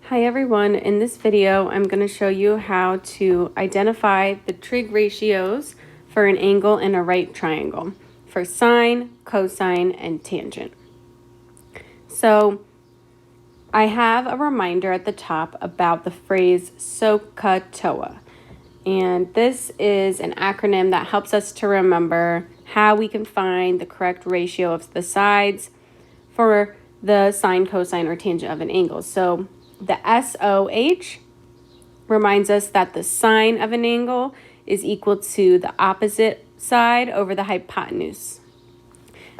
Hi everyone, in this video I'm going to show you how to identify the trig ratios for an angle in a right triangle for sine, cosine, and tangent. So I have a reminder at the top about the phrase SOHCAHTOA, and this is an acronym that helps us to remember how we can find the correct ratio of the sides for the sine, cosine, or tangent of an angle. So the SOH reminds us that the sine of an angle is equal to the opposite side over the hypotenuse.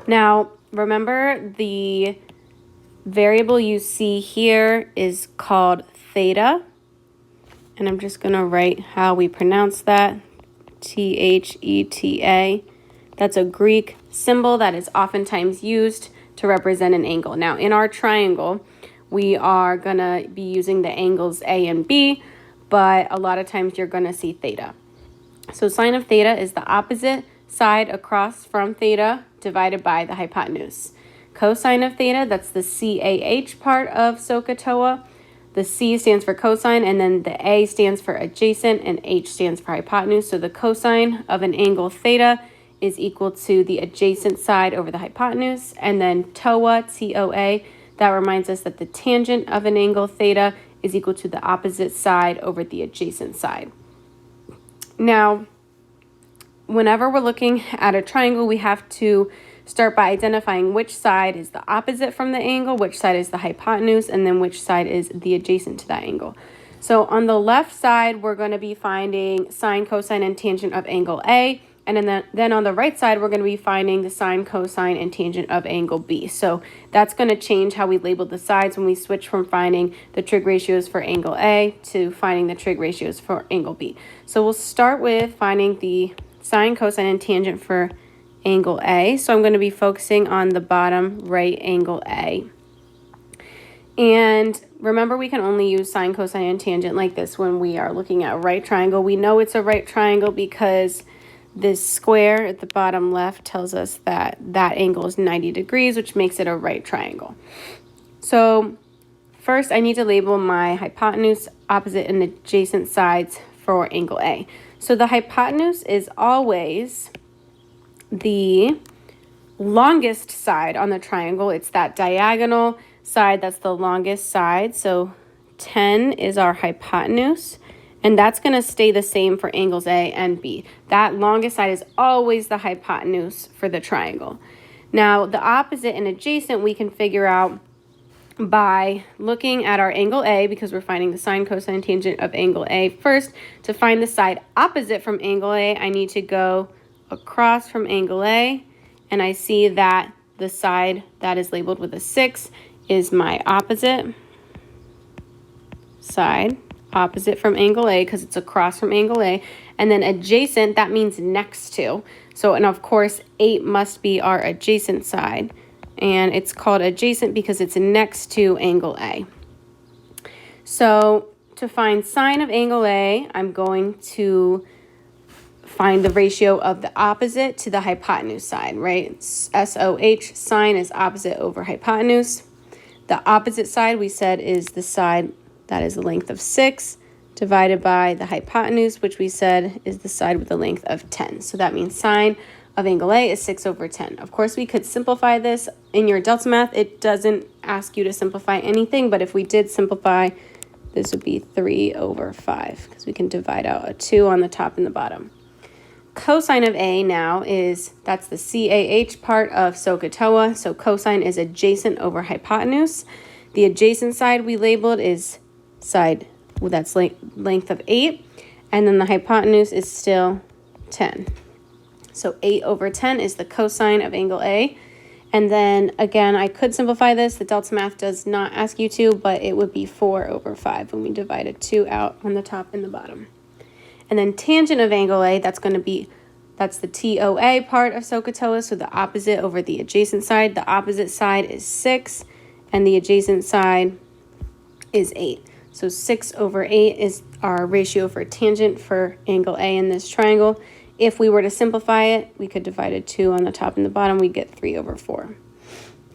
Now, remember the variable you see here is called theta, and I'm just going to write how we pronounce that, theta. That's a Greek symbol that is oftentimes used to represent an angle. Now, in our triangle, we are going to be using the angles A and B, but a lot of times you're going to see theta. So sine of theta is the opposite side across from theta divided by the hypotenuse. Cosine of theta, that's the CAH part of SOHCAHTOA. The C stands for cosine, and then the A stands for adjacent, and H stands for hypotenuse. So the cosine of an angle theta is equal to the adjacent side over the hypotenuse, and then TOA, T-O-A, that reminds us that the tangent of an angle theta is equal to the opposite side over the adjacent side. Now, whenever we're looking at a triangle, we have to start by identifying which side is the opposite from the angle, which side is the hypotenuse, and then which side is the adjacent to that angle. So on the left side, we're going to be finding sine, cosine, and tangent of angle A. And then on the right side, we're going to be finding the sine, cosine, and tangent of angle B. So that's going to change how we label the sides when we switch from finding the trig ratios for angle A to finding the trig ratios for angle B. So we'll start with finding the sine, cosine, and tangent for angle A. So I'm going to be focusing on the bottom right angle A. And remember, we can only use sine, cosine, and tangent like this when we are looking at a right triangle. We know it's a right triangle because this square at the bottom left tells us that that angle is 90 degrees, which makes it a right triangle. So first, I need to label my hypotenuse, opposite, and adjacent sides for angle A. So the hypotenuse is always the longest side on the triangle. It's that diagonal side that's the longest side. So 10 is our hypotenuse. And that's going to stay the same for angles A and B. That longest side is always the hypotenuse for the triangle. Now, the opposite and adjacent we can figure out by looking at our angle A, because we're finding the sine, cosine, tangent of angle A first. To find the side opposite from angle A, I need to go across from angle A, and I see that the side that is labeled with a 6 is my opposite side. Opposite from angle A because it's across from angle A. And then adjacent, that means next to. So, and of course, 8 must be our adjacent side. And it's called adjacent because it's next to angle A. So to find sine of angle A, I'm going to find the ratio of the opposite to the hypotenuse side, right? SOH, sine is opposite over hypotenuse. The opposite side we said is the side that is the length of 6 divided by the hypotenuse, which we said is the side with the length of 10. So that means sine of angle A is 6 over 10. Of course, we could simplify this. In your delta math, it doesn't ask you to simplify anything, but if we did simplify, this would be 3 over 5 because we can divide out a 2 on the top and the bottom. Cosine of A now that's the CAH part of SOHCAHTOA. So cosine is adjacent over hypotenuse. The adjacent side we labeled is side that's length of 8, and then the hypotenuse is still 10. So 8 over 10 is the cosine of angle A. And then again, I could simplify this. The delta math does not ask you to, but it would be 4 over 5 when we divide a 2 out on the top and the bottom. And then tangent of angle A, that's the TOA part of SOHCAHTOA, so the opposite over the adjacent side. The opposite side is 6, and the adjacent side is 8. So 6 over 8 is our ratio for tangent for angle A in this triangle. If we were to simplify it, we could divide a 2 on the top and the bottom. We'd get 3 over 4.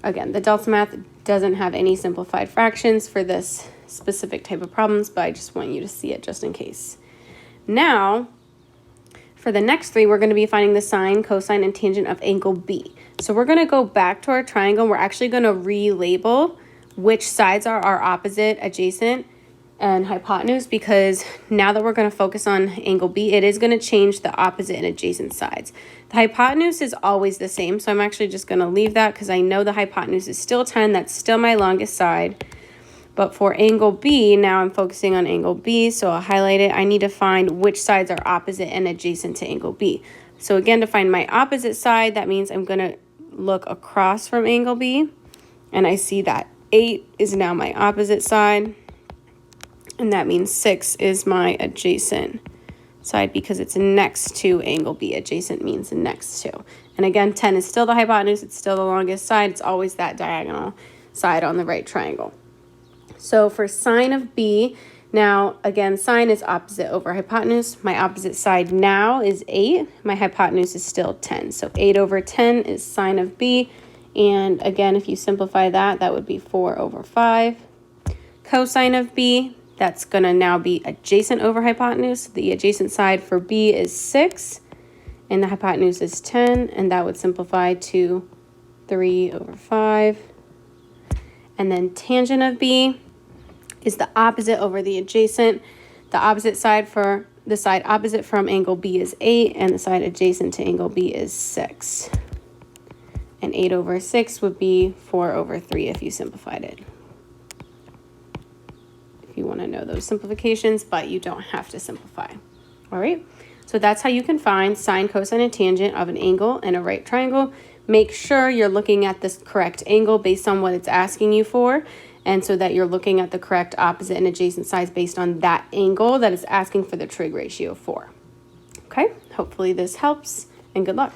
Again, the delta math doesn't have any simplified fractions for this specific type of problems, but I just want you to see it just in case. Now, for the next three, we're going to be finding the sine, cosine, and tangent of angle B. So we're going to go back to our triangle. We're actually going to relabel which sides are our opposite, adjacent, and hypotenuse, because now that we're going to focus on angle B, it is going to change the opposite and adjacent sides. The hypotenuse is always the same, so I'm actually just going to leave that because I know the hypotenuse is still 10. That's still my longest side. But for angle B, now I'm focusing on angle B, so I'll highlight it. I need to find which sides are opposite and adjacent to angle B. So again, to find my opposite side, that means I'm going to look across from angle B, and I see that 8 is now my opposite side. And that means 6 is my adjacent side because it's next to angle B. Adjacent means next to. And again, 10 is still the hypotenuse. It's still the longest side. It's always that diagonal side on the right triangle. So for sine of B, now again, sine is opposite over hypotenuse. My opposite side now is 8. My hypotenuse is still 10. So 8 over 10 is sine of B. And again, if you simplify that, that would be 4 over 5. Cosine of B, that's going to now be adjacent over hypotenuse. The adjacent side for B is 6, and the hypotenuse is 10, and that would simplify to 3 over 5. And then tangent of B is the opposite over the adjacent. The opposite side for the side opposite from angle B is 8, and the side adjacent to angle B is 6. And 8 over 6 would be 4 over 3 if you simplified it. You want to know those simplifications, but you don't have to simplify. All right, so that's how you can find sine, cosine, and tangent of an angle and a right triangle. Make sure you're looking at this correct angle based on what it's asking you for, and so that you're looking at the correct opposite and adjacent sides based on that angle that is asking for the trig ratio for. Okay, hopefully this helps, and good luck.